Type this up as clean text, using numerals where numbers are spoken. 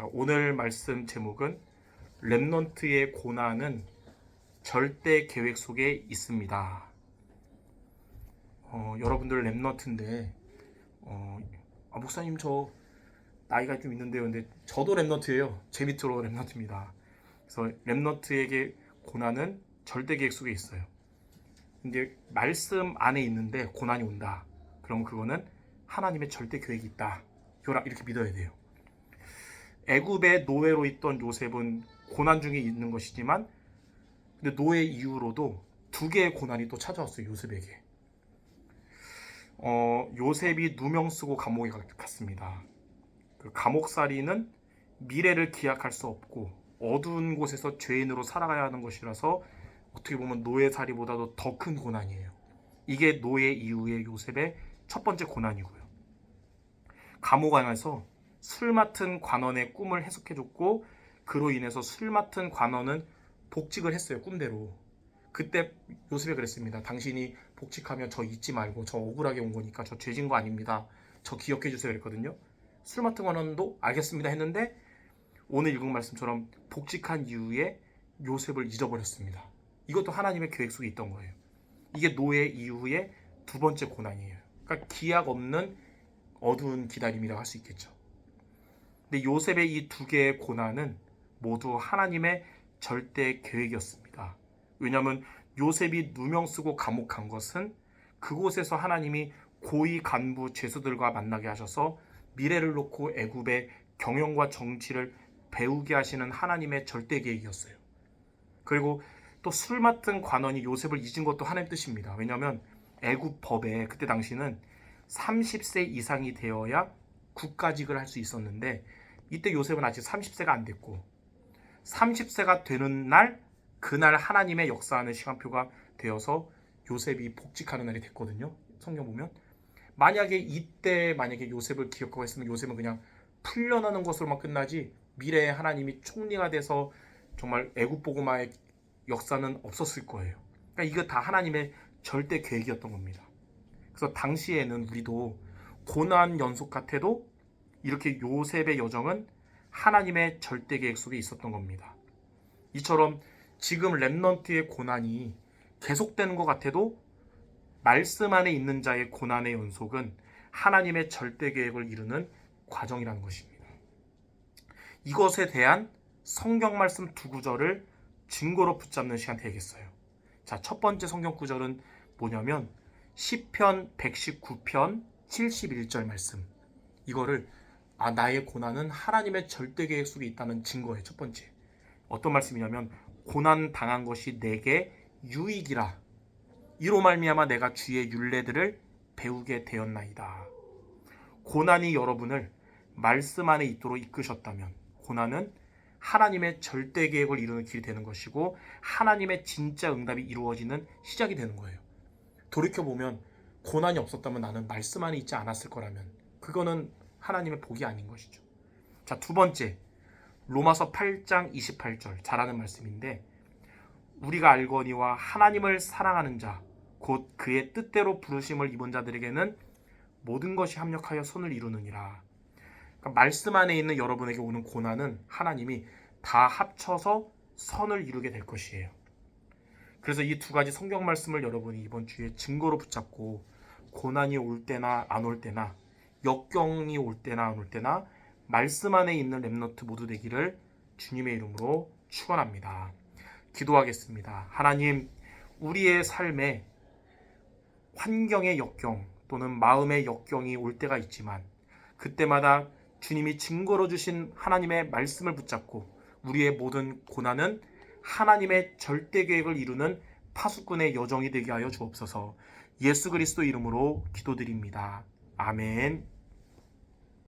자, 오늘 말씀 제목은 렘넌트의 고난은 절대 계획 속에 있습니다. 여러분들 렘넌트인데 목사님 저 나이가 좀 있는데요. 근데 저도 렘넌트예요. 제 밑으로 렘넌트입니다. 그래서 렘넌트에게 고난은 절대 계획 속에 있어요. 근데 말씀 안에 있는데 고난이 온다. 그러면 그거는 하나님의 절대 계획이 있다. 이렇게 믿어야 돼요. 애굽의 노예로 있던 요셉은 고난 중에 있는 것이지만 근데 노예 이후로도 두 개의 고난이 또 찾아왔어요. 요셉에게. 요셉이 누명 쓰고 감옥에 갔습니다. 그 감옥살이는 미래를 기약할 수 없고 어두운 곳에서 죄인으로 살아가야 하는 것이라서 어떻게 보면 노예살이보다도 더 큰 고난이에요. 이게 노예 이후의 요셉의 첫 번째 고난이고요. 감옥 안에서 술 맡은 관원의 꿈을 해석해줬고 그로 인해서 술 맡은 관원은 복직을 했어요. 꿈대로. 그때 요셉이 그랬습니다. 당신이 복직하면 저 잊지 말고 저 억울하게 온 거니까 저 죄진 거 아닙니다. 저 기억해 주세요 그랬거든요. 술 맡은 관원도 알겠습니다 했는데 오늘 읽은 말씀처럼 복직한 이후에 요셉을 잊어버렸습니다. 이것도 하나님의 계획 속에 있던 거예요. 이게 노예 이후의 두 번째 고난이에요. 그러니까 기약 없는 어두운 기다림이라고 할 수 있겠죠. 근데 요셉의 이 두 개의 고난은 모두 하나님의 절대 계획이었습니다. 왜냐하면 요셉이 누명 쓰고 감옥 간 것은 그곳에서 하나님이 고위 간부 죄수들과 만나게 하셔서 미래를 놓고 애굽의 경영과 정치를 배우게 하시는 하나님의 절대 계획이었어요. 그리고 또 술 맡은 관원이 요셉을 잊은 것도 하나님 뜻입니다. 왜냐하면 애굽 법에 그때 당시는 30세 이상이 되어야 국가직을 할 수 있었는데 이때 요셉은 아직 30세가 안 됐고 30세가 되는 날 그날 하나님의 역사하는 시간표가 되어서 요셉이 복직하는 날이 됐거든요. 성경 보면 만약에 이때 요셉을 기억하고 했으면 요셉은 그냥 풀려나는 것으로만 끝나지 미래에 하나님이 총리가 돼서 정말 애굽 보고마의 역사는 없었을 거예요. 그러니까 이거 다 하나님의 절대 계획이었던 겁니다. 그래서 당시에는 우리도 고난 연속 같아도 이렇게 요셉의 여정은 하나님의 절대 계획 속에 있었던 겁니다. 이처럼 지금 렘넌트의 고난이 계속되는 것 같아도 말씀 안에 있는 자의 고난의 연속은 하나님의 절대 계획을 이루는 과정이라는 것입니다. 이것에 대한 성경 말씀 두 구절을 증거로 붙잡는 시간 되겠어요. 자, 첫 번째 성경 구절은 뭐냐면 시편 119편 71절 말씀. 이거를 나의 고난은 하나님의 절대 계획 속에 있다는 증거예요. 첫 번째. 어떤 말씀이냐면 고난 당한 것이 내게 유익이라. 이로 말미암아 내가 주의 율례들을 배우게 되었나이다. 고난이 여러분을 말씀 안에 있도록 이끄셨다면 고난은 하나님의 절대 계획을 이루는 길이 되는 것이고 하나님의 진짜 응답이 이루어지는 시작이 되는 거예요. 돌이켜보면 고난이 없었다면 나는 말씀 안에 있지 않았을 거라면 그거는 하나님의 복이 아닌 것이죠. 자, 두 번째 로마서 8장 28절 잘하는 말씀인데 우리가 알거니와 하나님을 사랑하는 자 곧 그의 뜻대로 부르심을 입은 자들에게는 모든 것이 합력하여 선을 이루느니라. 그러니까 말씀 안에 있는 여러분에게 오는 고난은 하나님이 다 합쳐서 선을 이루게 될 것이에요. 그래서 이 두 가지 성경 말씀을 여러분이 이번 주에 증거로 붙잡고 고난이 올 때나 안 올 때나 역경이 올 때나 안 올 때나 말씀 안에 있는 렘넌트 모두 되기를 주님의 이름으로 축원합니다. 기도하겠습니다. 하나님, 우리의 삶에 환경의 역경 또는 마음의 역경이 올 때가 있지만 그때마다 주님이 증거로 주신 하나님의 말씀을 붙잡고 우리의 모든 고난은 하나님의 절대 계획을 이루는 파수꾼의 여정이 되게 하여 주옵소서. 예수 그리스도 이름으로 기도드립니다. 아멘.